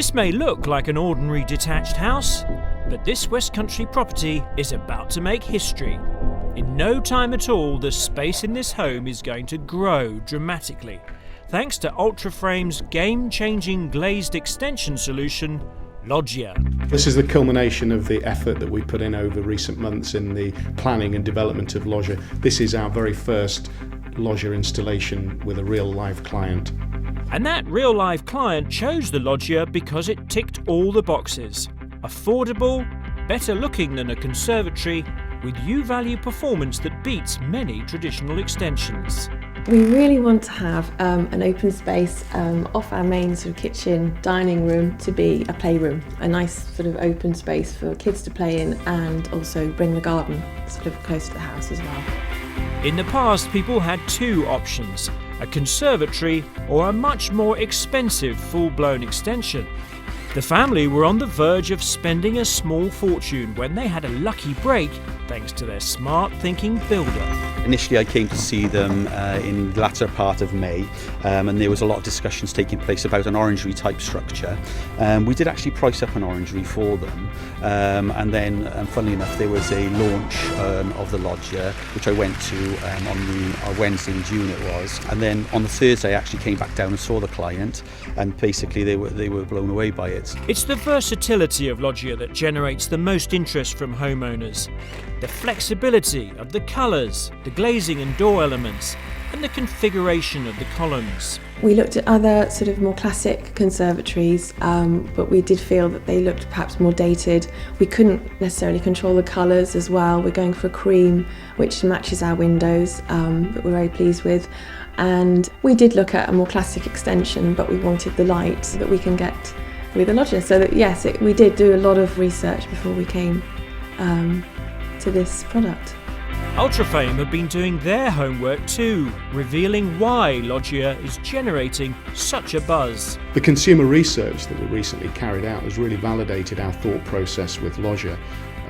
This may look like an ordinary detached house, but this West Country property is about to make history. In no time at all, the space in this home is going to grow dramatically, thanks to Ultraframe's game-changing glazed extension solution, Loggia. This is the culmination of the effort that we put in over recent months in the planning and development of Loggia. This is our very first Loggia installation with a real live client. And that real live client chose the Loggia because it ticked all the boxes. Affordable, better looking than a conservatory, with U-value performance that beats many traditional extensions. We really want to have an open space off our main sort of kitchen dining room to be a playroom, a nice sort of open space for kids to play in, and also bring the garden sort of close to the house as well. In the past, people had two options, a conservatory or a much more expensive full-blown extension. The family were on the verge of spending a small fortune when they had a lucky break thanks to their smart thinking builder. Initially I came to see them in the latter part of May, and there was a lot of discussions taking place about an orangery type structure. We did actually price up an orangery for them, and then funnily enough there was a launch of the Loggia which I went to on Wednesday in June it was, and then on the Thursday I actually came back down and saw the client, and basically they were blown away by it. It's the versatility of Loggia that generates the most interest from homeowners. The flexibility of the colours, the glazing and door elements, and the configuration of the columns. We looked at other sort of more classic conservatories, but we did feel that they looked perhaps more dated. We couldn't necessarily control the colours as well. We're going for a cream which matches our windows, that we're very pleased with. And we did look at a more classic extension, but we wanted the light that we can get with the Loggia. So that, yes, we did do a lot of research before we came to this product. Ultraframe have been doing their homework too, revealing why Loggia is generating such a buzz. The consumer research that we recently carried out has really validated our thought process with Loggia.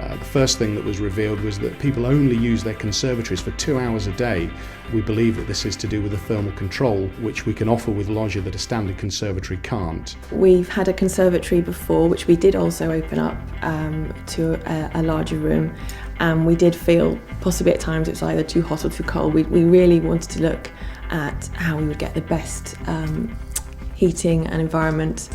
The first thing that was revealed was that people only use their conservatories for 2 hours a day. We believe that this is to do with the thermal control, which we can offer with Loggia that a standard conservatory can't. We've had a conservatory before, which we did also open up to a larger room, and we did feel possibly at times it was either too hot or too cold. We really wanted to look at how we would get the best heating and environment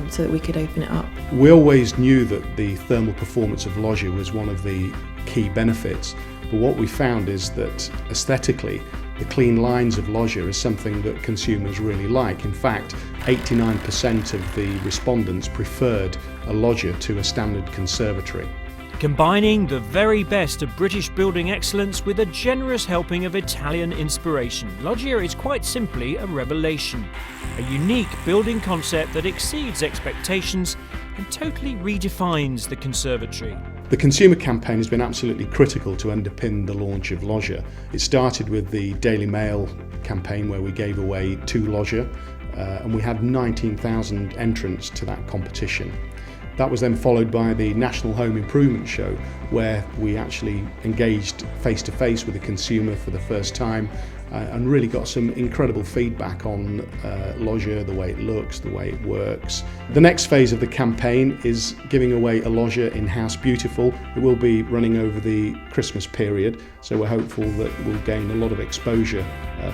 so that we could open it up. We always knew that the thermal performance of Loggia was one of the key benefits, but what we found is that aesthetically the clean lines of Loggia is something that consumers really like. In fact, 89% of the respondents preferred a Loggia to a standard conservatory. Combining the very best of British building excellence with a generous helping of Italian inspiration, Loggia is quite simply a revelation. A unique building concept that exceeds expectations and totally redefines the conservatory. The consumer campaign has been absolutely critical to underpin the launch of Loggia. It started with the Daily Mail campaign where we gave away 2 Loggia, and we had 19,000 entrants to that competition. That was then followed by the National Home Improvement Show, where we actually engaged face-to-face with the consumer for the first time and really got some incredible feedback on Loggia, the way it looks, the way it works. The next phase of the campaign is giving away a Loggia in House Beautiful. It will be running over the Christmas period, so we're hopeful that we'll gain a lot of exposure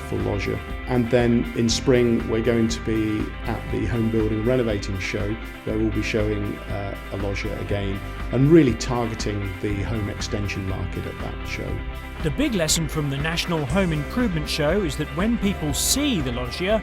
for Loggia. And then in spring we're going to be at the Home Building and Renovating Show, where we'll be showing a Loggia again and really targeting the home extension market at that show. The big lesson from the National Home Improvement Show is that when people see the Loggia,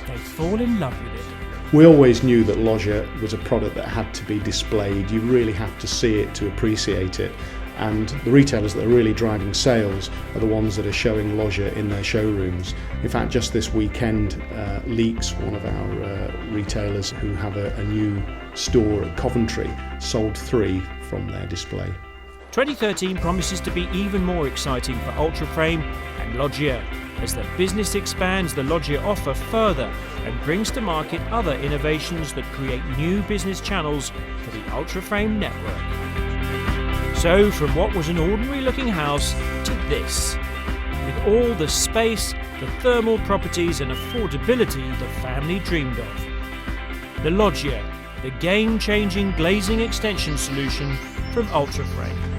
they fall in love with it. We always knew that Loggia was a product that had to be displayed. You really have to see it to appreciate it. And the retailers that are really driving sales are the ones that are showing Loggia in their showrooms. In fact, just this weekend, Leeks, one of our retailers who have a new store at Coventry, sold 3 from their display. 2013 promises to be even more exciting for Ultraframe and Loggia as the business expands the Loggia offer further and brings to market other innovations that create new business channels for the Ultraframe network. So from what was an ordinary looking house to this, with all the space, the thermal properties and affordability the family dreamed of. The Loggia, the game-changing glazing extension solution from Ultraframe.